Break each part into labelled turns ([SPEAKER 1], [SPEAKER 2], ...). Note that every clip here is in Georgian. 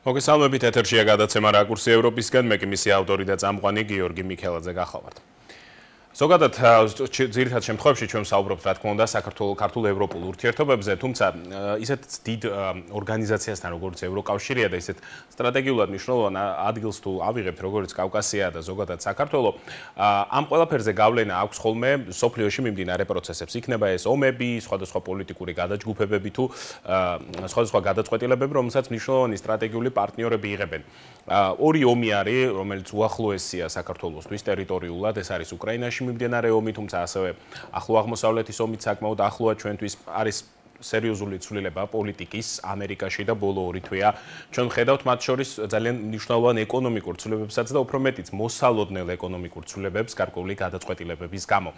[SPEAKER 1] მოგესალმებით, ეთერშია გადაცემა რაკურსი ევროპისგან, მე კი მისი ავტორი და წამყვანი გიორგი მიქელაძე გახლავართ. ზოგადად ძირითად შემთხვევაში ჩვენ საუბრობთ რა თქმა უნდა საქართველო-ქართულ ევროპულ ურთიერთობებზე, თუმცა ისეთ დიდ ორგანიზაციასთან როგორც ევროკავშირია და ისეთ სტრატეგიულად მნიშვნელოვან ადგილს თუ ავიღებთ როგორც კავკასია და ზოგადად საქართველო, ამ ყველაფერზე გავლენა აქვს ხოლმე სოფლიოში მიმდინარე პროცესებს. იქნება ეს ომები, სხვადასხვა პოლიტიკური გადაჯგუფებები თუ სხვადასხვა გადაწყვეტილებები, რომელსაც მნიშვნელოვანი სტრატეგიული პარტნიორები იღებენ. ორი ომი არის, რომელიც უახლოესია საქართველოსთვის ტერიტორიულად, ეს არის უკრაინაში მიმდინარე ომი, თუმცა ასევე ახლო აღმოსავლეთის ომიც საკმაოდ ახლოა ჩვენთვის არის სერიოზული ცვლილება პოლიტიკის ამერიკაში და ბოლო ორი თვეა ჩვენ ხედავთ მათ შორის ძალიან მნიშვნელოვან ეკონომიკურ ცვლილებებსაც და უფრო მეტიც მოსალოდნელ ეკონომიკურ ცვლილებებს გარკვეული გადაწყვეტილებების გამო.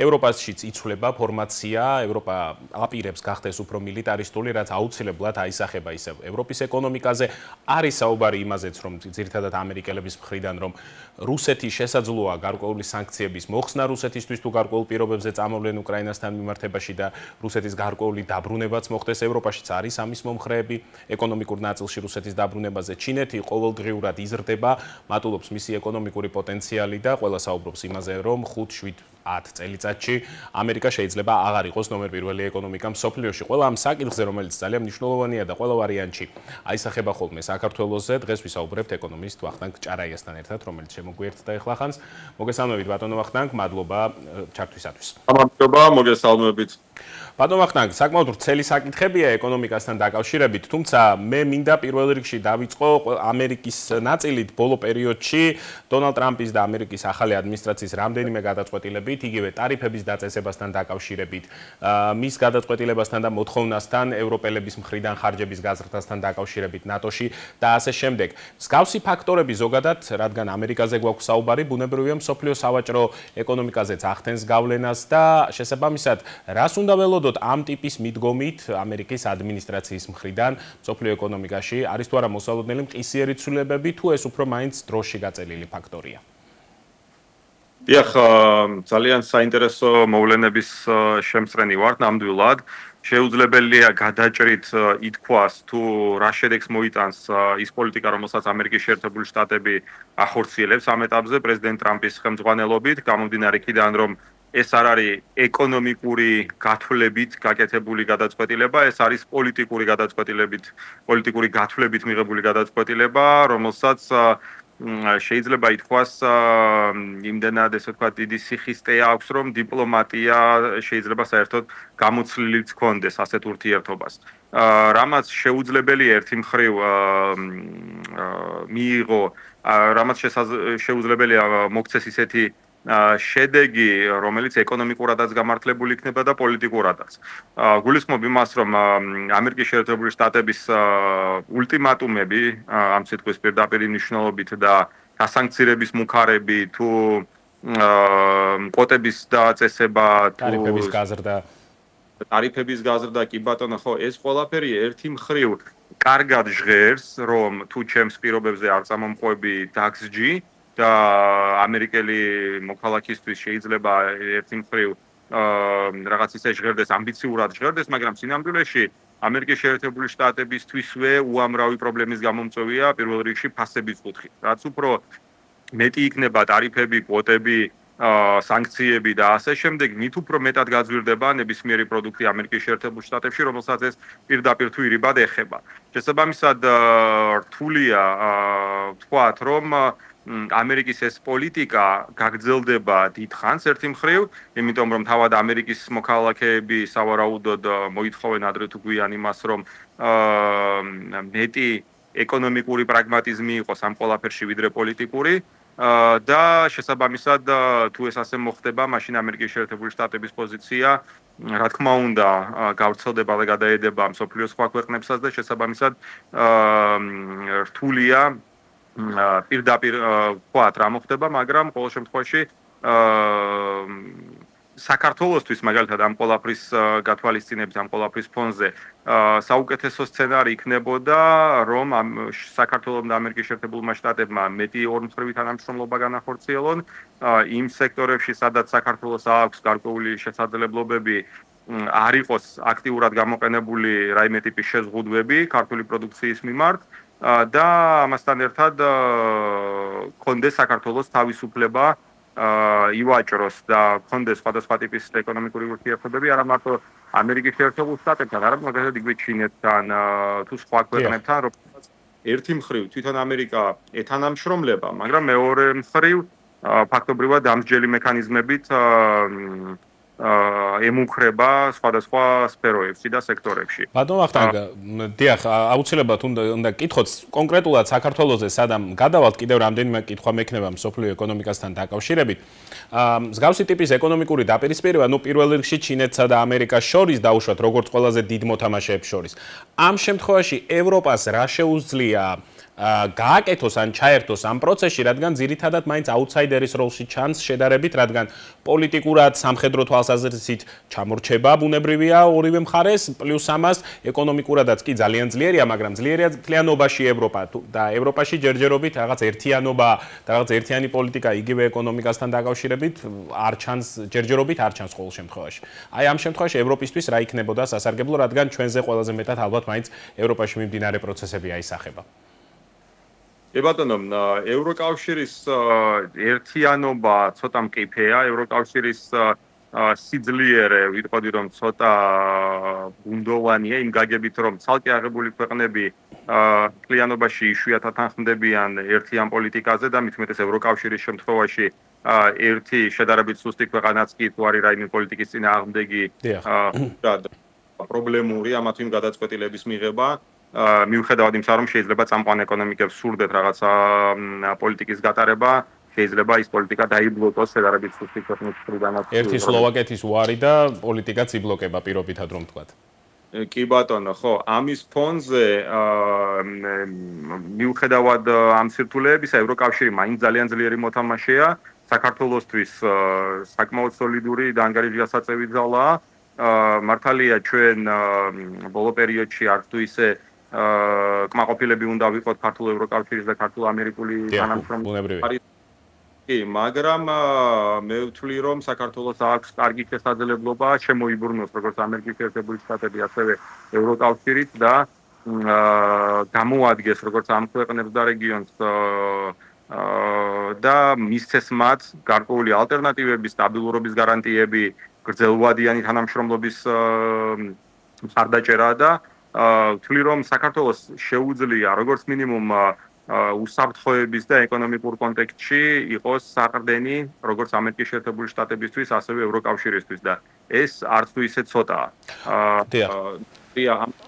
[SPEAKER 1] ევროპაშიც იცვლება ფორმაცია, ევროპა აპირებს გახდეს უფრო მილიტარისტული, რაც აუცილებლად აისახება ისევ ევროპის ეკონომიკაზე. არის საუბარი იმაზეც, რომ ძირითადად ამერიკელების მხრიდან რომ რუსეთი შესაძლოა გარკვეული სანქციების მოხსნა რუსეთისთვის თუ გარკვეულ პირობებზე წამოვლენ უკრაინასთან მიმართებაში და რუსეთის გარკვეული დაბრუნებაც მოხდეს. ევროპაშიც არის ამის მომხრეები, ეკონომიკურ ნაწილში რუსეთის დაბრუნებაზე ჩინეთი ყოველდღიურად იზრდება, მატულობს მისი ეკონომიკური პოტენციალი და ყველა საუბრობს იმაზე, რომ 5-7-10 წელიწადში ამერიკა შეიძლება აღარ იყოს ნომერ პირველი ეკონომიკა მსოფლიოში. ყველა ამ საკითხზე, რომელიც ძალიან მნიშვნელოვანია და ყველა ვარიანტში აისახება ხოლმე საქართველოსზე, დღეს ვისაუბრებთ ეკონომისტ ვახტანგ ჭარაიასთან ერთად, რომელიც შემოგვიერთდა ეხლახანს. მოგესალმებით ბატონო ვახტანგ, მადლობა ჩართვისათვის.
[SPEAKER 2] მადლობა, მოგესალმებით.
[SPEAKER 1] ბატონო ვახტანგ, საკმაოდ ვრცელი საკითხებია ეკონომიკასთან დაკავშირებით, თუმცა მე მინდა პირველ რიგში დავიწყო ამერიკის ნაწილით ბოლო პერიოდში დონალდ ტრამპის და ამერიკის ახალი ადმინისტრაციის რამდენიმე გადაწყვეტილებით, იგივე ტარიფების დაწესებასთან დაკავშირებით, მის გადაწყვეტილებასთან და მოთხოვნასთან ევროპელების მხრიდან ხარჯების გაზრდასთან დაკავშირებით ნატოში და ასე შემდეგ. მსგავსი ფაქტორები ზოგადად, რადგან ამერიკაზე გვაქვს საუბარი, ბუნებრივია მსოფლიო სავაჭრო ეკონომიკაზეც ახდენს გავლენას და შესაბამისად, რას უნდა ველოდოთ ამ ტიპის მიდგომით ამერიკის ადმინისტრაციის მხრიდან მსოფლიო ეკონომიკაში არის თუ არა მოსალოდნელი მყისიერი ცვლილებები თუ ეს უფრო მაინც დროში გაწელილი ფაქტორია?
[SPEAKER 2] დიახ, ძალიან საინტერესო მოვლენების შემსწრენი ვართ ნამდვილად. შეუძლებელია გადაჭრით ითქვას თუ რა შედეგს მოიტანს ის პოლიტიკა, რომელსაც ამერიკის შეერთებული შტატები ახორციელებს ამ ეტაპზე პრეზიდენტ ტრამპის ხელმძღვანელობით, გამომდინარე იქიდან, რომ ეს არ არის ეკონომიკური გათვლებით გაკეთებული გადაწყვეტილება, ეს არის პოლიტიკური გათვლებით მიღებული გადაწყვეტილება, რომელსაც შეიძლება ითქვას იმდენად ესე ვთქვათ დიდი სიხისტე აქვს, რომ დიპლომატია შეიძლება საერთოდ გამოცდილიც ჰქონდეს ასეთ ურთიერთობას. რამაც შეუძლებელი ერთი მხრივ მიიღო, რამაც შეუძლებელია მოქცეს ისეთი შედეგი, რომელიც ეკონომიკურადაც გამართლებული იქნება და პოლიტიკურადაც. გულისხმობ იმას, რომ ამერიკის შეერთებული შტატების ულტიმატუმები, ამ სიტყვის პირდაპირ მნიშვნელობით და გასანქცირების მუქარები თუ კვოტების დაწესება თუ ტარიფების გაზრდა, კი ბატონო, ხო, ეს ყველაფერი ერთი მხრივ კარგად ჟღერს, რომ თუ ჩემს პირობებზე არ წამომყვები დაგსჯი და ამერიკელი მოქალაქისთვის შეიძლება ერთი მხრივ რაღაც ისე ჟღერდეს, ამბიციურად ჟღერდეს, მაგრამ სინამდვილეში ამერიკის შეერთებული შტატებისთვისვე უამრავი პრობლემის გამომწვევია პირველ რიგში ფასების კუთხით. რაც უფრო მეტი იქნება ტარიფები, კვოტები, სანქციები და ასე შემდეგ, მით უფრო მეტად გაძვირდება ნებისმიერი პროდუქტი ამერიკის შეერთებულ შტატებში, რომელსაც ეს პირდაპირ თუ ირიბად ეხება. შესაბამისად, რთულია ვთქვათ, რომ ამერიკის ეს პოლიტიკა გაგრძელდება დიდხანს ერთი მხრივ, იმიტომ რომ თავად ამერიკის მოქალაქეები სავარაუდოდ მოითხოვენ ადრე თუ გვიან იმას, რომ მეტი ეკონომიკური პრაგმატიზმი იყოს ამ ყველაფერში ვიდრე პოლიტიკური და შესაბამისად თუ ეს ასე მოხდება, მაშინ ამერიკის შეერთებული შტატების პოზიცია რა თქმა უნდა გავრცელდება და გადაედება მსოფლიოს სხვა ქვეყნებსაც და შესაბამისად რთულია პირდაპირ ვთქვათ რა მოხდება, მაგრამ ყოველ შემთხვევაში საქართველოსთვის მაგალითად ამ ყველაფრის გათვალისწინებით, ამ ყველაფრის ფონზე საუკეთესო სცენარი იქნებოდა, რომ საქართველოს და ამერიკის შეერთებულმა შტატებმა მეტი ორმხრივი თანამშრომლობა განახორციელონ იმ სექტორებში, სადაც საქართველოს აქვს გარკვეული შესაძლებლობები არ იყოს აქტიურად გამოყენებული რაიმე ტიპის შეზღუდვები ქართული პროდუქციის მიმართ და ამასთან ერთად კონდეს საქართველოს თავისუფლება ივაჭროს და კონდეს სხვადასხვა ტიპის ეკონომიკური ურთიერთობები არა მარტო ამერიკის შეერთებულ შტატებთან, არამედ მაგალითად იგივე ჩინეთთან თუ სხვა ქვეყნებთან, რომელსაც ერთი მხრივ თვითონ ამერიკა ეთანამშრომლება, მაგრამ მეორე მხრივ ფაქტობრივად დამსჯელი მექანიზმებით ემუქრება სხვადასხვა სფეროებში და სექტორებში.
[SPEAKER 1] ბატონ ვახტანგ, დიახ, აუცილებლად უნდა გკითხოთ კონკრეტულად საქართველოზე, სადამ გადავალთ კიდევ რამდენიმე კითხვა მექნება მსოფლიო ეკონომიკასთან დაკავშირებით. მსგავსი ტიპის ეკონომიკური დაპირისპირება, პირველ რიგში ჩინეთსა და ამერიკას შორის დაუშვათ როგორც ყველაზე დიდ მოთამაშეებს შორის. ამ შემთხვევაში ევროპას რა შეუძლია გააკეთოს ან ჩაერთოს ამ პროცესში, რადგან ძირითადად მაინც აუთსაიდერის როლში ჩანს შედარებით, რადგან პოლიტიკურად სამხედრო თვალსაზრისით ჩამორჩება ბუნებრივია ორივე მხარეს, პლუს ამას ეკონომიკურადაც კი ძალიან ძლიერია, მაგრამ ძლიერია მთლიანობაში ევროპა და ევროპაში ჯერჯერობით რაღაც ერთიანობა და რაღაც ერთიანი პოლიტიკა იგივე ეკონომიკასთან დაკავშირებით არ ჩანს, ჯერჯერობით არ ჩანს ყოველ შემთხვევაში. აი ამ შემთხვევაში ევროპისთვის რა იქნებოდა სასარგებლო, რადგან ჩვენზე ყველაზე მეტად ალბათ მაინც ევროპაში მიმდინარე პროცესები აისახება.
[SPEAKER 2] ბატონო, ევროკავშირის ერთიანობა ცოტა მყიფეა, ევროკავშირის სიძლიერე ვიტყოდი რომ ცოტა ბუნდოვანია იმ გაგებით რომ ცალკე აღებული ქვეყნები მთლიანობაში იშვიათად თანხმდებიან ერთიან პოლიტიკაზე და მით უმეტეს ევროკავშირის შემთხვევაში ერთი შედარებით სუსტი ქვეყანაც კი თუ არის რაიმე პოლიტიკის წინააღმდეგი პრობლემური ამათ იმ გადაწყვეტილების მიღება მიუხედავად იმისა, რომ შეიძლება წამყვან ეკონომიკებს სურდეთ რაღაცა პოლიტიკის გატარება, შეიძლება ის პოლიტიკა დაიბლოკოს შედარებით სუსტი ქვეყნის მხრიდანაც.
[SPEAKER 1] ერთი სლოვაკეთის უარი და პოლიტიკაც იბლოკება პირობითად რომ ვთქვათ.
[SPEAKER 2] კი ბატონო, ხო, ამის ფონზე მიუხედავად ამ სირთულეებისა, ევროკავშირი მაინც ძალიან ძლიერი მოთამაშეა, საქართველოსთვის საკმაოდ სოლიდური და ანგარიში გასაწევი ძალაა. მართალია ჩვენ ბოლო პერიოდში არც თუ ისე კმაყოფილები უნდა ვიყოთ ქართულ ევროკავშირის და ქართულ ამერიკული თანამშრომლობის. კი, მაგრამ მე ვთვლი რომ საქართველოს აქვს კარგი შესაძლებლობა შემოიბრუნოს როგორც ამერიკის შეერთებული შტატები, ასევე ევროკავშირიც და გამოადგეს როგორც ამ ქვეყნებს და რეგიონს და მისცეს მათ გარკვეული ალტერნატივები, სტაბილურობის გარანტიები, გრძელვადიანი თანამშრომლობის მხარდაჭერა და ვთვლი რომ საქართველოს შეუძლია როგორც მინიმუმ უსაფრთხოების და ეკონომიკურ კონტექსტში იყოს საყრდენი როგორც ამერიკის შეერთებული შტატებისთვის, ასევე ევროკავშირისთვის და ეს არც თუ ისე ცოტაა.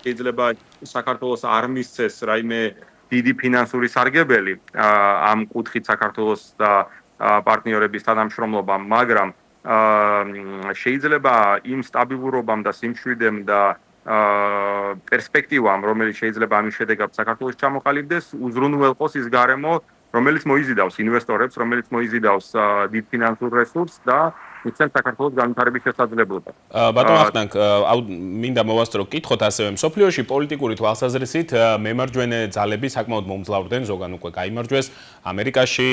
[SPEAKER 2] შეიძლება საქართველოს არ მისცეს რაიმე დიდი ფინანსური სარგებელი ამ კუთხით საქართველოს და პარტნიორების თანამშრომლობამ, მაგრამ შეიძლება იმ სტაბილურობამ და სიმშვიდემ და პერსპექტივამ, რომელიც შეიძლება ამის შედეგად საქართველოს ჩამოყალიბდეს, უზრუნველყოს ის გარემო, რომელიც მოიზიდავს ინვესტორებს, რომელიც მოიზიდავს დიდ ფინანსურ რესურსს და მისცემს საქართველოს განვითარების შესაძლებლობა.
[SPEAKER 1] ბატონ ვახტანგ, მინდა მოვასწრო კითხოთ ასევე მსოფლიოში პოლიტიკური თვალსაზრისით მემარჯვენე ძალები საკმაოდ მომძლავრდნენ, ზოგან უკვე გაიმარჯვეს. ამერიკაში,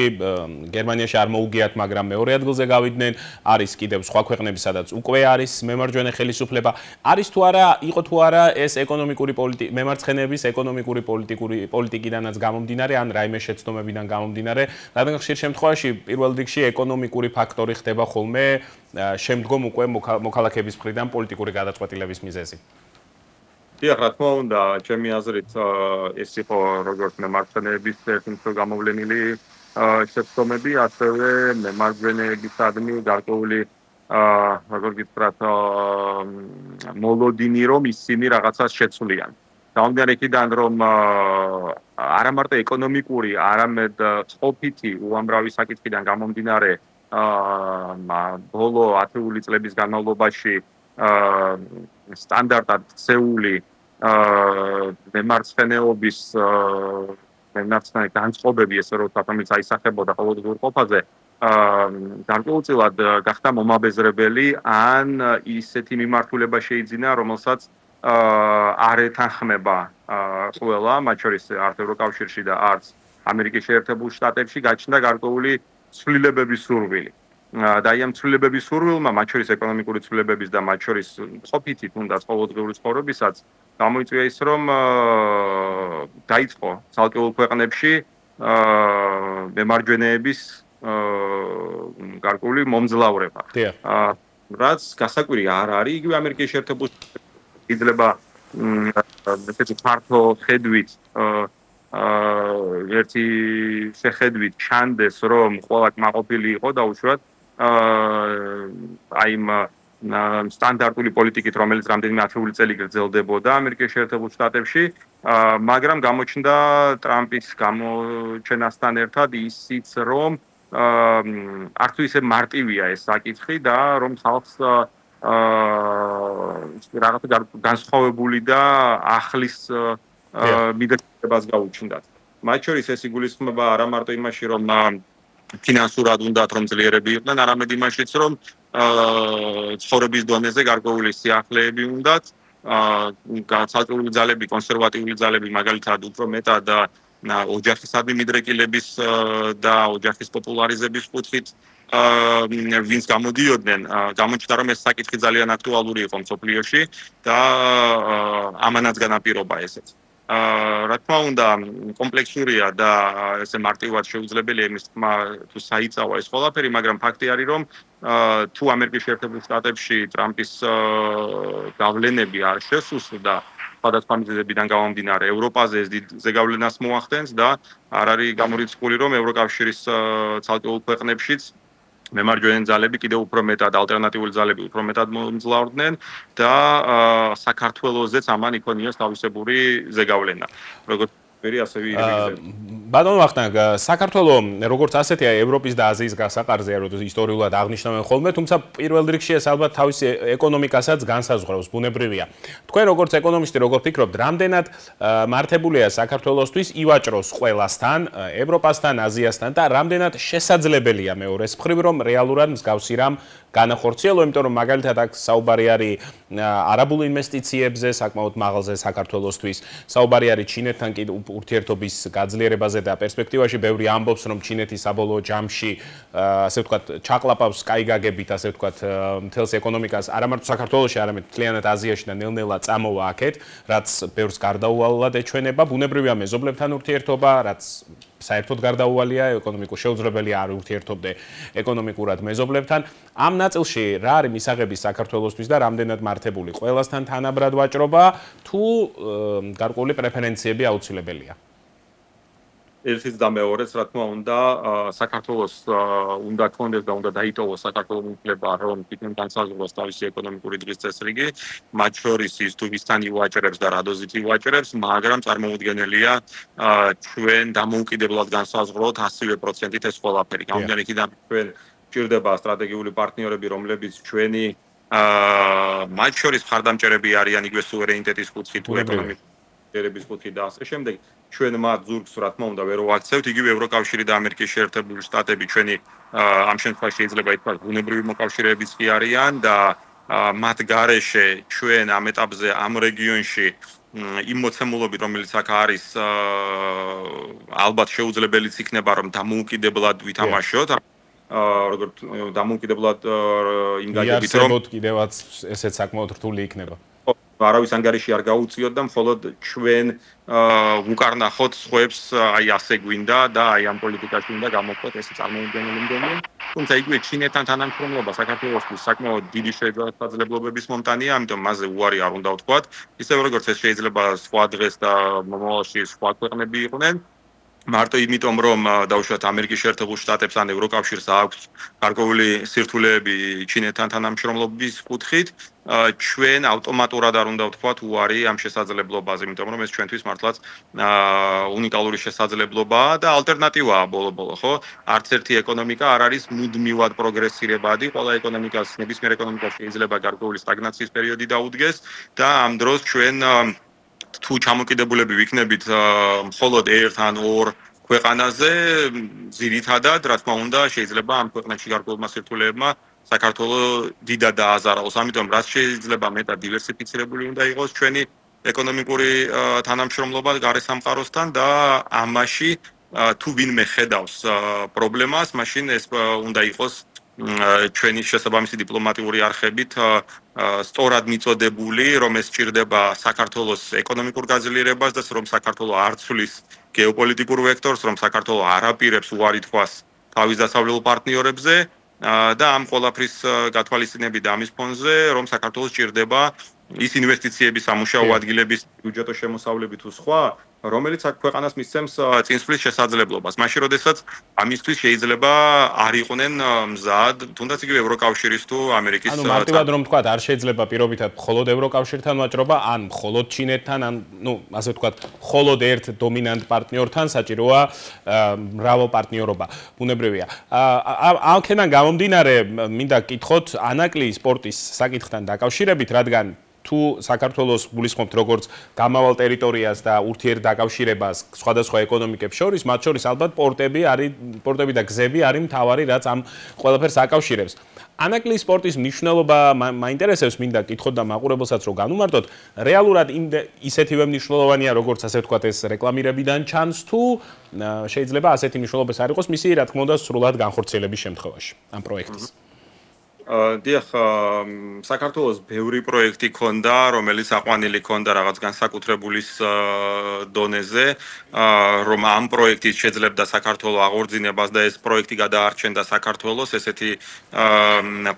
[SPEAKER 1] გერმანიაში არ მოუგიათ, მაგრამ მეორე ადგილზე გავიდნენ. არის კიდევ სხვა ქვეყნები, სადაც უკვე არის მემარჯვენე ხელისუფლება. არის თუ არა, იყო თუ არა ეს ეკონომიკური მემარცხენეების ეკონომიკური პოლიტიკიდანაც გამომდინარე, ან რაიმე შეცდომებიდან გამომდინარე, რადგან ხშირ შემთხვევაში პირველ რიგში ეკონომიკური ფაქტორი ხდება ხოლმე შემდგომ უკვე მოქალაქეების მხრიდან პოლიტიკური გადაწყვეტილების მიზეზი.
[SPEAKER 2] დიახ, რა თქმა უნდა, ჩემი აზრით ეს იყო როგორც მემარცხენეების ერთი გამოვლენილი შეცდომები, ასევე მემარჯვენეებისადმი გარკვეული როგორ გითხრათ მოლოდინი რომ ისინი რაღაცას შეცვლიან. გამომდინარე იქიდან რომ არა მარტო ეკონომიკური, არამედ ყოფითი უამრავი საკითხიდან გამომდინარე ბოლო 10 წლების განმავლობაში სტანდარტად ქცეული მემარცხენეობის მემარცხენე განწყობები, ესე რომ ვთქვათ, რომელიც აისახებოდა ყოველდღიურ ყოფაზე, გარკვეულწილად გახდა მომაბეზრებელი ან ისეთი მიმართულება შეიძინა, რომელსაც არ ეთანხმება ყველა, მათ შორის არც ევროკავშირში და არც ამერიკის შეერთებულ შტატებში გაჩნდა გარკვეული ცვლილებების სურვილი. და ამ ცვლილებების სურვილმა, მათ შორის ეკონომიკური ცვლილებების და მათ შორის ყოფითი თუნდაც ყოველდღიური ცხოვრებისაც გამოიწვია ის, რომ დაიწყო ცალკეულ ქვეყნებში მემარჯვენეების გარკვეული მომძლავრება. რაც გასაკვირი არ არის, იგივე ამერიკის შეერთებული შტატები იძლება ესეთი ფართო ხედვით ერთი შეხედვით ჩანდეს, რომ ყველა კმაყოფილი იყო და უშუალოდ აი იმ სტანდარტული პოლიტიკით, რომელიც რამდენიმე ათეული წელი გრძელდებოდა ამერიკის შეერთებულ შტატებში, მაგრამ გამოჩნდა ტრამპის გამოჩენასთან ერთად ისიც, რომ არც ისე მარტივია ეს საკითხი და რომ ხალხს რაღაცა განსხვავებული და ახლის მიდრეკილებას გაუჩნდათ. მათ შორის ეს იგულისხმება არა მარტო იმაში, რომ ფინანსურად უნდათ რომ ძლიერები იყვნენ, არამედ იმაშიც, რომ ცხოვრების დონეზე გარკვეული სიახლეები უნდათ, ცალკეული ძალები, კონსერვატიული ძალები მაგალითად უფრო მეტად ოჯახისადმი მიდრეკილების და ოჯახის პოპულარიზების კუთხით ვინც გამოდიოდნენ, გამოჩნდა რომ ეს საკითხი ძალიან აქტუალური იყო მსოფლიოში და ამანაც განაპირობა ესეც. რა თქმა უნდა, კომპლექსურია და ესე მარტივად შეუძლებელია იმის თქმა თუ საიწავა ეს ყველაფერი, მაგრამ ფაქტი არის, რომ თუ ამერიკის შეერთებულ შტატებში ტრამპის გავლენები არ შესუსტდა სხვადასხვა მიზეზებიდან გამომდინარე, ევროპაზე ეს დიდ ზეგავლენას მოახდენს და არ არის გამორიცხული, რომ ევროკავშირის ცალკეულ ქვეყნებშიც მემარჯვენე ძალები კიდევ უფრო მეტად ალტერნატიული ძალები უფრო მეტად მომძლავრდნენ და საქართველოსაც ამან იქონიოს თავისებური ზეგავლენა. როგორც
[SPEAKER 1] ბატონო ვახტანგ, საქართველოს როგორც ასეთია ევროპის და აზიის გასაყარზეა, როდესაც ისტორიულად აღნიშნავენ ხოლმე, თუმცა პირველ რიგში ეს ალბათ თავისი ეკონომიკასაც განსაზღვრავს, ბუნებრივია. თქვენ როგორც ეკონომისტი როგორ ფიქრობთ, რამდენად მართებულია საქართველოსთვის ივაჭროს ყველასთან, ევროპასთან, აზიასთან და რამდენად შესაძლებელია მეორეს მხრივ, რომ რეალურად მსგავსი რამ განახორციელო, იმიტომ რომ მაგალითად აქ საუბარი არის არაბულ ინვესტიციებზე, საკმაოდ მაღალზე საქართველოსთვის, საუბარი არის ჩინეთთან კი ურთიერთობის გაძლიერებაზე და პერსპექტივაში ბევრი ამბობს, რომ ჩინეთი საბოლოო ჯამში, ასე ვთქვათ, ჩაყლაპავს კაიგაგებით, ასე ვთქვათ, მთელს ეკონომიკას, არა მარტო საქართველოში, არამედ მთლიანად აზიაში და ნელ-ნელა წამოვა აქეთ, რაც ბევრს გარდაუვალად ეჩვენება, ბუნებრივია მეზობლებთან ურთიერთობა, რაც საერთოდ გარდაუვალია, ეკონომიკურ შეუძლებელია არ ურთიერთობდე ეკონომიკურად მეზობლებთან. ამ ნაწილში რა არის მისაღები საქართველოსთვის და რამდენად მართებული ყველასთან თანაბრად ვაჭრობა, თუ გარკვეული პრეფერენციები აუცილებელია?
[SPEAKER 2] ერთის და მეორეს, რა თქმა უნდა, საქართველოს უნდა გქონდეს და უნდა დაიტოვოს საქართველოს უფლება, რომ თვითონ განსაზღვროს თავისი ეკონომიკური დღის წესრიგი, მათ შორის ის თუ ვისთან ივაჭრებს და რა დოზით ივაჭრებს, მაგრამ წარმოუდგენელია ჩვენ დამოუკიდებლად განსაზღვროთ 100%-ით ეს ყველაფერი. გამომდინარე იქიდან ჩვენ გვჭირდება სტრატეგიული პარტნიორები, რომლებიც ჩვენი მათ შორის მხარდამჭერები არიან იგივე სუვერენიტეტის კუთხით თუ ეკონომიკის ერების კუთხით და ასე შემდეგ. ჩვენ მათ ზურგს რა თქმა უნდა ვერ ვაქცევთ, იგივე ევროკავშირი და ამერიკის შეერთებული შტატები ჩვენი ამ შემთხვევაში შეიძლება ითქვას ბუნებრივი მოკავშირეებიც კი არიან და მათ გარეშე ჩვენ ამ ეტაპზე ამ რეგიონში იმ მოცემულობით, რომელიც აქ არის, ალბათ შეუძლებელიც იქნება, რომ დამოუკიდებლად ვითამაშოთ. როგორც დამოუკიდებლად იმ გაგებით, რომ
[SPEAKER 1] კიდევაც ესეც საკმაოდ რთული იქნება.
[SPEAKER 2] არავის ანგარიში არ გაუწიოთ და მხოლოდ ჩვენ უკარნახოთ სხვებს აი ასე გვინდა და აი ამ პოლიტიკაში უნდა გამოვხოთ ეს წარმოუდგენელი მდგომარეობა. თუმცა იგივე ჩინეთთან თანამშრომლობა საქართველოსთვის საკმაოდ დიდი შესაძლებლობების მომტანია, ამიტომ მასზე უარი არ უნდა ვთქვათ. ისევე როგორც ეს შეიძლება სხვა დღეს და მომავალში სხვა ქვეყნები იყვნენ. მარტო იმიტომ, რომ დაუშვათ ამერიკის შეერთებულ შტატებს ან ევროკავშირს აქვს გარკვეული სირთულეები ჩინეთთან თანამშრომლობის კუთხით, ჩვენ ავტომატურად არ უნდა ვთქვათ უარი ამ შესაძლებლობაზე, იმიტომ რომ ეს ჩვენთვის მართლაც უნიკალური შესაძლებლობაა და ალტერნატივაა ბოლო-ბოლო, ხო? არც ერთი ეკონომიკა არ არის მუდმივად პროგრესირებადი, ყველა ეკონომიკას, ნებისმიერ ეკონომიკას შეიძლება გარკვეული სტაგნაციის პერიოდი დაუდგეს და ამ დროს ჩვენ თუ ჩამოკიდებულები ვიქნებით მხოლოდ ერთ ან ორ ქვეყანაზე, ძირითადად, რა თქმა უნდა, შეიძლება ამ ქვეყნებში გარკვეულმა სირთულეებმა საქართველოს დიდად დააზარალოს. ამიტომ რაც შეიძლება მეტად დივერსიფიცირებული უნდა იყოს ჩვენი ეკონომიკური თანამშრომლობა გარესამყაროსთან და ამაში თუ ვინმე ხედავს პრობლემას, მაშინ ეს უნდა იყოს ჩვენი შესაბამისი დიპლომატიური არხებით სწორად მიწოდებული, რომ ეს ჭირდება საქართველოს ეკონომიკურ გაძლიერებას და რომ საქართველო არ ცვლის გეოპოლიტიკურ ვექტორს, რომ საქართველო არ აპირებს უარი თქვას თავის დასავლელ პარტნიორებზე და ამ ყველაფრის გათვალისწინებით ამის ფონზე, რომ საქართველოს ჭირდება ის ინვესტიციების სამუშაო ადგილების ბიუჯეტო შემოსავლები თუ სხვა, რომელიც აქ ქვეყანას მისცემს წინსვლის შესაძლებლობას. მაშინ, როდესაც ამისთვის შეიძლება არ იყვნენ მზად, თუნდაც იგივე ევროკავშირის თუ ამერიკის
[SPEAKER 1] ანუ მარტივად რომ თქვა, არ შეიძლება პირობითად მხოლოდ ევროკავშირთან ვაჭრობა, ან მხოლოდ ჩინეთთან, ან ასე ვთქვათ, მხოლოდ ერთ დომინანტ პარტნიორთან საჭიროა მრავალპარტნიორობა. ბუნებრივია. აქედან გამომდინარე, მინდა გკითხოთ ანაკლიის სპორტის საკითხთან დაკავშირებით, რადგან თუ საქართველოს გულისხმობთ როგორც გამავალ ტერიტორიას და ურთიერთდაკავშირებას სხვადასხვა ეკონომიკებს შორის, მათ შორის ალბათ პორტები და გზები არის მთავარი, რაც ამ ყველაფერს აკავშირებს. ანაკლიის სპორტის მნიშვნელობა მაინტერესებს, მინდა გკითხოთ და მაყურებელსაც რომ განუმარტოთ, რეალურად ისეთივე მნიშვნელოვანია, როგორც ასე ვთქვათ, ეს რეკლამირებიდან ჩანს თუ შეიძლება ასეთი მნიშვნელობის არ იყოს მისი, რა თქმა უნდა, სრულად განხორციელების შემთხვევაში ამ პროექტის.
[SPEAKER 2] დიახ, საქართველოს ბევრი პროექტი ქონდა, რომელიც აყვანილი ქონდა რაღაც განსაკუთრებულის დონეზე, რომ ამ პროექტით შეძლებდა საქართველოს აღორძინებას და ეს პროექტი გადაარჩენდა საქართველოს ესეთი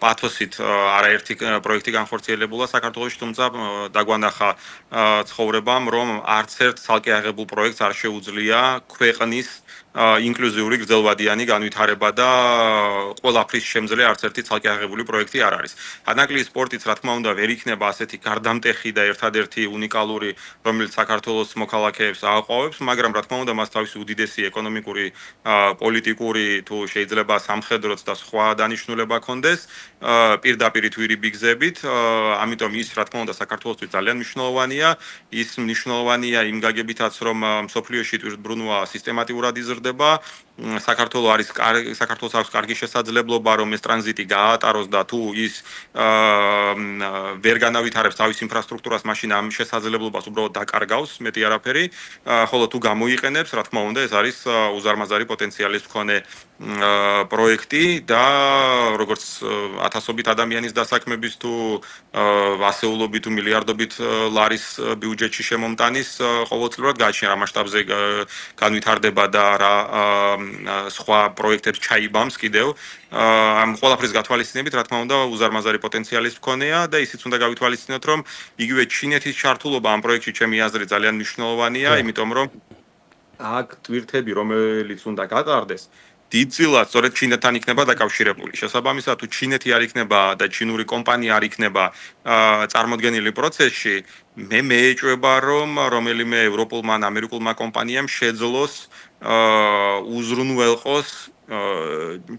[SPEAKER 2] პათოსით არაერთი პროექტი განხორციელებულა საქართველოში, თუმცა დაგვანახა ცხოვრებამ, რომ არც ერთ ცალკე აღებულ პროექტს არ შეუძლია ქვეყნის ინკლუზიური გრძელვადიანი განვითარება და ყველაფრის შემძლე არც ერთი ცალკე აღებული პროექტი არ არის. ანაკლიის სპორტიც, რა თქმა უნდა, ვერ იქნება ასეთი გარდამტეხი და ერთადერთი უნიკალური, რომელიც საქართველოს მოქალაქეებს აყვავებს, მაგრამ რა თქმა უნდა, მას თავისი უდიდესი ეკონომიკური, პოლიტიკური თუ შეიძლება სამხედროც და სხვა დანიშნულება ჰქონდეს, პირდაპირ თვირიბი გზებით, ამიტომ ის, რა თქმა უნდა, საქართველოსთვის ძალიან მნიშვნელოვანია. ის მნიშვნელოვანია იმ გაგებითაც, რომ მსოფლიოში ტვირთბრუნვა სისტემატიურად იზრდება. საქართველოს აქვს კარგი შესაძლებლობა, რომ ეს ტრანზიტი გაატაროს და თუ ის ვერ განავითარებს თავის ინფრასტრუქტურას, მაშინ ამ შესაძლებლობას უბრალოდ დაკარგავს, მეტი არაფერი, ხოლო თუ გამოიყენებს, რა თქმა უნდა, ეს არის უზარმაზარი პოტენციალის მქონე პროექტი და როგორც ათასობით ადამიანის დასაქმების თუ ასეულობით თუ მილიარდობით ლარის ბიუჯეტში შემომტანის ყოველწლიურად გააჩნია რა მასშტაბზე განვითარდება და რა სხვა პროექტებს ჩაიბამს კიდევ ამ ყველაფრის გათვალისწინებით, რა თქმა უნდა, უზარმაზარი პოტენციალის მქონეა და ისიც უნდა გავითვალისწინოთ, რომ იგივე ჩინეთის ჩართულობა ამ პროექტში ჩემი აზრით ძალიან მნიშვნელოვანია, იმიტომ რომ აქ ტვირთები, რომელიც უნდა გატარდეს, დიდწილად სწორედ ჩინეთთან იქნება დაკავშირებული. შესაბამისად, თუ ჩინეთი არ იქნება და ჩინური კომპანია არ იქნება წარმოდგენილი პროცესში, მე მეეჭვება, რომ რომელიმე ევროპულმა ან ამერიკულმა კომპანიამ შეძლოს უზრუნველყოს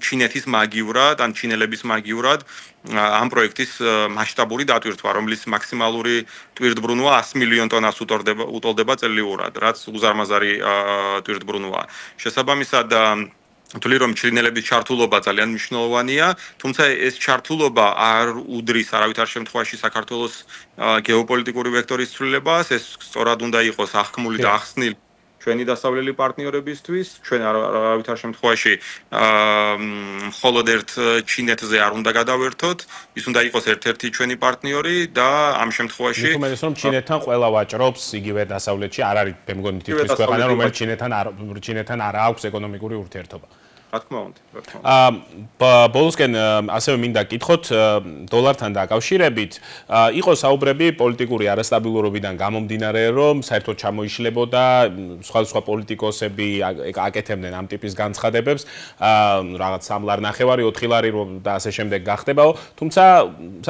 [SPEAKER 2] ჩინეთის მაგივრად ან ჩინელების მაგივრად ამ პროექტის მასშტაბური დატვირთვა, რომლის მაქსიმალური ტვირთბრუნვა 100 მილიონ ტონას უტოლდება წელიურად, რაც უზარმაზარი ტვირთბრუნვაა. შესაბამისად, თვლი რომ ჩინელების ჩართულობა ძალიან მნიშვნელოვანია, თუმცა ეს ჩართულობა არ უდრის არავითარ შემთხვევაში საქართველოს გეოპოლიტიკური ვექტორის ცვლილებას, ეს სწორად უნდა იყოს აღქმული და ახსნილი ჩვენი დასავლელი პარტნიორებისთვის, ჩვენ არავითარ შემთხვევაში მხოლოდ ერთ ჩინეთზე არ უნდა გადავერთოთ, ის უნდა იყოს ერთ-ერთი ჩვენი პარტნიორი და ამ შემთხვევაში
[SPEAKER 1] მithumelles რომ ჩინეთთან ყველა ვაჭრობს იგივე დასავლეთში, არ არის მე მგონი თითქმის ქვეყანა, რომელიც ჩინეთთან არ აქვს ეკონომიკური ურთიერთობა.
[SPEAKER 2] რა თქმა უნდა.
[SPEAKER 1] ბოლოსკენ ასევე მინდა გკითხოთ დოლართან დაკავშირებით, იყო საუბრები პოლიტიკური არასტაბილურობიდან გამომდინარე, რომ საერთოდ ჩამოიშლებოდა სხვადასხვა პოლიტიკოსები აკეთებდნენ ამ ტიპის განცხადებებს, რაღაც 3 ლარ ნახევარი, 4 ლარი და ასე შემდეგ გახდებაო, თუმცა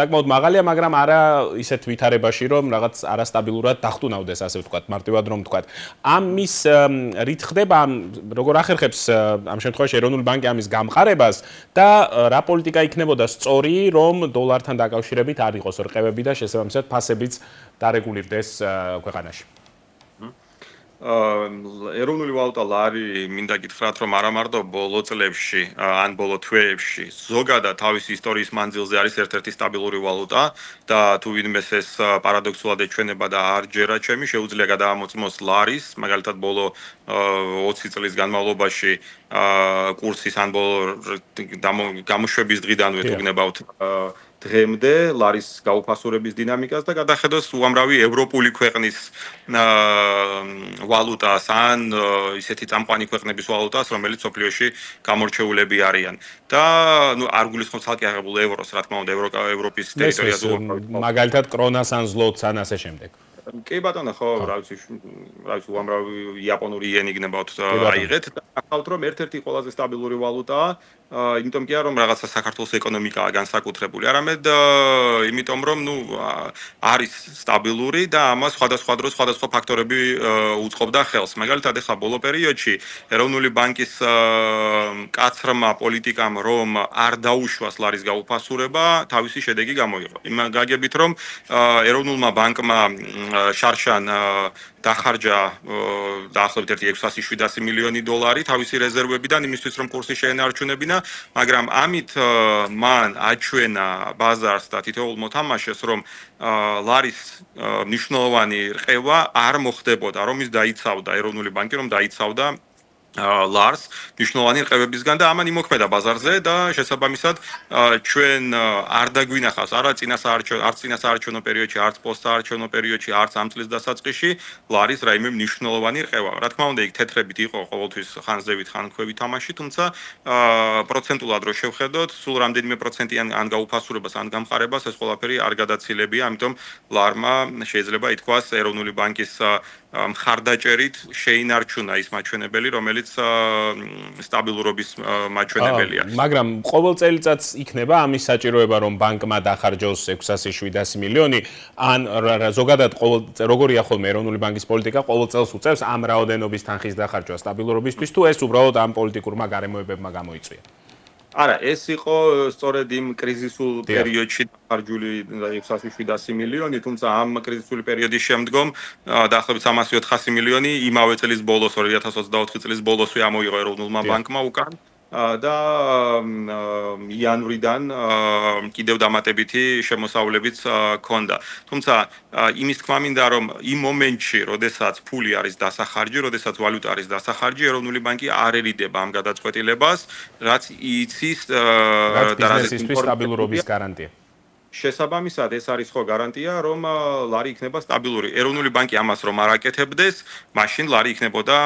[SPEAKER 1] საკმაოდ მაღალია, მაგრამ არა ისეთ ვითარებაში, რომ რაღაც არასტაბილურად დახტუნავდეს, ასე ვთქვათ, მარტივად რომ ვთქვათ. ამის რით ხდება, როგორ ახერხებს ამ შემთხვევაში ეროვნული ბანკი ამის გამყარებას და რა პოლიტიკა იქნებოდა სწორი, რომ დოლართან დაკავშირებით არ იყოს რყევები და შესაბამისად ფასებიც დარეგულირდეს ქვეყანაში.
[SPEAKER 2] ეროვნული ვალუტა ლარი მინდა გითხრათ რომ არა მარტო ბოლო წლებში ან ბოლო თვეებში ზოგადად თავის ისტორიის მანძილზე არის ერთ-ერთი სტაბილური ვალუტა და თუ ვინმეს ეს პარადოქსულად ეჩვენება და არ ჯერა ჩემი შეუძლია გადაამოწმოს ლარის მაგალითად ბოლო 20 წლის განმავლობაში კურსის ან ბოლო გამოშვების დღიდანვე თუ გნებავთ დღემდე ლარის გაუფასურების დინამიკას და გადახედოს უამრავი ევროპული ქვეყნის ვალუტას ან ისეთი წამყვანი ქვეყნების ვალუტას, რომელიც სოფლიოში გამორჩეულები არიან. და ნუ არ გულისხმობს ცალკე აღებულ ევროს, რა თქმა უნდა, ევროპის ტერიტორიაზე
[SPEAKER 1] მაგალითად კრონას ან ზლოტს ან ასე შემდეგ.
[SPEAKER 2] კი ბატონო, ხო, რა ვიცი, უამრავი იაპონური იენი გნებავთ აიღეთ და ახავთ რომ ერთ-ერთი ყველაზე სტაბილური ვალუტაა, იმიტომ კი არა რომ რაღაცა საქართველოს ეკონომიკაა განსაკუთრებული, არამედ იმიტომ რომ ნუ არის სტაბილური და ამას სხვადასხვა დროს სხვადასხვა ფაქტორები უწყობდა ხელს. მაგალითად, ეხლა ბოლო პერიოდში ეროვნული ბანკის კაცრმა პოლიტიკამ რომ არ დაუშვას ლარის გაუფასურება, თავისი შედეგი გამოიღო. იმ გაგებით რომ ეროვნულმა ბანკმა შარშან დახარჯა დაახლოებით 600-700 მილიონი დოლარი თავისი რეზერვებიდან იმისთვის რომ კურსი შეენარჩუნებინა, მაგრამ ამით მან აჩვენა ბაზარს და თითოეულ მოთამაშეს რომ ლარის მნიშვნელოვანი რყევა არ მოხდებოდა, რომ ის დაიცავდა ეროვნული ბანკი რომ დაიცავდა ლარს მნიშვნელოვანი რყევებისგან და ამან იმოქმედა ბაზარზე და შესაბამისად ჩვენ არ დაგვინახავს არა წინასაარჩევნო პერიოდში, არც პოსტსაარჩევნო პერიოდში, არც ამ წლის დასაწყისში ლარის რაიმე მნიშვნელოვანი რყევა. რა თქმა უნდა, იქ თეთრებით იყო ყოველთვის ხანძევით, ხანქვევით თამაში, თუმცა პროცენტულად რო შევხედოთ, სულ რამდენიმე პროცენტიან ან გაუფასურებას, ან გამყარებას ეს ყველაფერი არ გადაცილებია, ამიტომ ლარმა შეიძლება ითქვას ეროვნული ბანკის მხარდაჭერით შეინარჩუნა ის მაჩვენებელი, რომელიც სტაბილურობის მაჩვენებელია.
[SPEAKER 1] მაგრამ ყოველ წელიწადს იქნება ამის საჭიროება, რომ ბანკმა დახარჯოს 600-700 მილიონი, ან ზოგადად როგორია ხოლმე ეროვნული ბანკის პოლიტიკა ყოველ წელს უწევს ამ რაოდენობის თანხის დახარჯვა სტაბილურობისთვის, თუ ეს უბრალოდ ამ პოლიტიკურმა გარემოებებმა გამოიწვია?
[SPEAKER 2] არა, ეს იყო სწორედ იმ კრიზისულ პერიოდში დახარჯული 600-700 მილიონი, თუმცა ამ კრიზისული პერიოდის შემდგომ დაახლოებით 300-400 მილიონი იმავე წლის ბოლოს 2024 წლის ბოლოსვე ამოიღო ეროვნულმა ბანკმა უკან და იანვრიდან კიდევ დამატებითი შემოსავლებიც ჰქონდა. თუმცა იმის თქმა მინდა რომ იმ მომენტში, როდესაც ფული არის დასახარჯი, როდესაც ვალუტა არის დასახარჯი, ეროვნული ბანკი არ ერიდება ამ გადაწყვეტილებას, რაც იცის
[SPEAKER 1] და ბიზნესისთვის სტაბილურობის გარანტია.
[SPEAKER 2] შესაბამისად ეს არის ხო გარანტია რომ ლარი იქნება სტაბილური. ეროვნული ბანკი ამას რომ არ აკეთებდეს, მაშინ ლარი იქნებოდა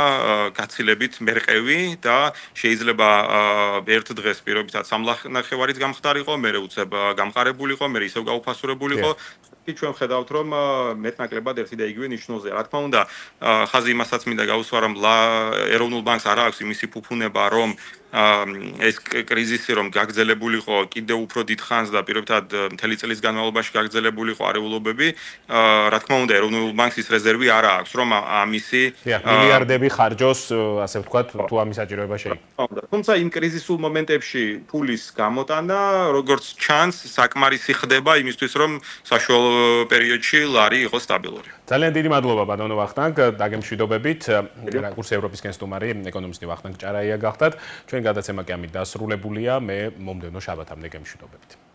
[SPEAKER 2] გაცილებით მერყევი და შეიძლება ერთ დღეს პირობითად სამლახნახევარიც გამხდარიყო, მერე უცებ გამყარებულიყო, მერე ისევ გაუფასურებულიყო. ჩვენ ხედავთ რომ მეტნაკლებად ერთი და იგივე ნიშნულზეა. რა თქმა უნდა, ხაზი იმასაც მინდა გავუსვა რომ ეროვნულ ბანკს არ აქვს იმისი ფუფუნება რომ ეს კრიზისი რომ გაგრძელებულიყო კიდევ უფრო დიდ ხანს და პირობითად მთელი წლის განმავლობაში გაგრძელებულიყო არეულობები, რა თქმა უნდა, ეროვნულ ბანკს ის რეზერვი არ აქვს, რომ ამისი
[SPEAKER 1] მილიარდები ხარჯოს, ასე ვთქვათ, თუ ამის საჭიროება შეიქმნა.
[SPEAKER 2] თუმცა იმ კრიზისულ მომენტებში ფულის გამოტანა, როგორც ჩანს, საკმარისი ხდება იმისთვის, რომ საშუალო პერიოდში ლარი იყოს სტაბილური.
[SPEAKER 1] ძალიან დიდი მადლობა ბატონო ვახტანგ, დაგემშვიდობებით. კურსი ევროპისკენ სტუმარი, ეკონომისტი ვახტანგ ჭარაია გახდათ. ჩვენ გადაცემა კი ამით დასრულებულია. მე მომდევნო შაბათამდე გემშვიდობებით.